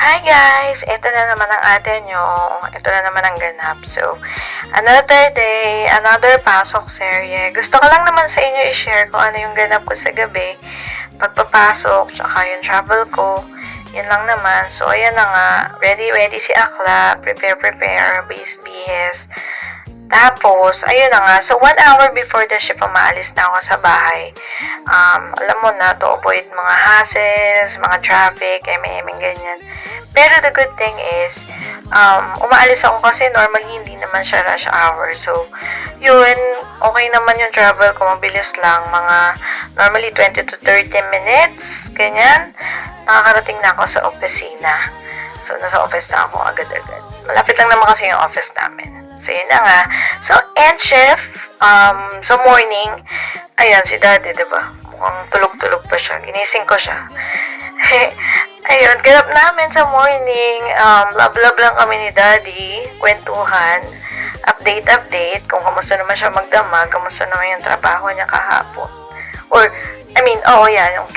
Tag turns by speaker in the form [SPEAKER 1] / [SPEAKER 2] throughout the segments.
[SPEAKER 1] Hi guys! Ito na naman ang ate nyo. Ito na naman ang ganap. So, another day, another pasok serye. Gusto ko lang naman sa inyo i-share kung ano yung ganap ko sa gabi. Pagpapasok, tsaka yung travel ko. Yan lang naman. So, ayan na nga. Ready si Akla. Prepare. Bihis. Tapos, ayun na nga. So, 1 hour before the shift, umaalis na ako sa bahay. Alam mo na, to avoid mga hassles, mga traffic, ganyan. Pero the good thing is, umaalis ako kasi normally hindi naman siya rush hour. So, yun, okay naman yung travel ko. Mabilis lang. Mga normally 20 to 30 minutes, ganyan. Nakakarating na ako sa opisina. So, nasa office na ako agad-agad. Malapit lang naman kasi yung office namin. So, yun na nga. So, end shift, sa morning, ayan, si daddy, diba? Mukhang tulog-tulog pa siya. Ginising ko siya. Ayun, ganap namin sa morning. Love lang kami ni daddy. Kwentuhan. Update. Kung kamusta naman siya magdamag, kamusta naman yung trabaho niya kahapon. Or, yan, yung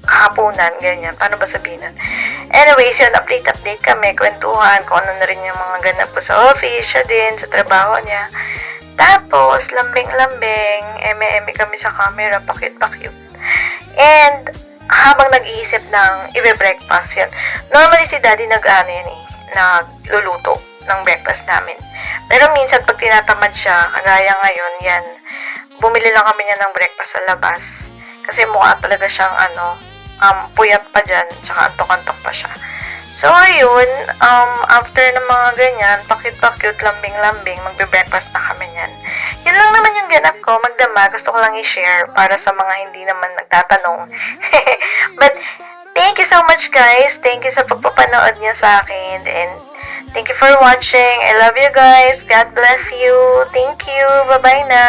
[SPEAKER 1] kahaponan, ganyan. Paano ba sabihin nun? Anyways, yun, update kami, kwentuhan, kung ano na rin yung mga ganap ko sa office, siya din, sa trabaho niya. Tapos, lambing, eme kami sa camera, pakit. And, habang nag-iisip ng i-breakfast yan, normally si daddy nagluluto ng breakfast namin. Pero minsan, pag tinatamad siya, kagaya ngayon, yan, bumili lang kami niya ng breakfast sa labas. Kasi mukha talaga siyang, puyat pa dyan, tsaka antok-antok pa siya. So, ayun, after ng mga ganyan, pakit-pakit, lambing, magbe-breakfast na kami niyan. Yun lang naman yung ganap ko, magdama, gusto ko lang i-share para sa mga hindi naman nagtatanong. But, thank you so much guys, thank you sa pagpapanood niyo sa akin, and thank you for watching, I love you guys, God bless you, thank you, bye-bye na!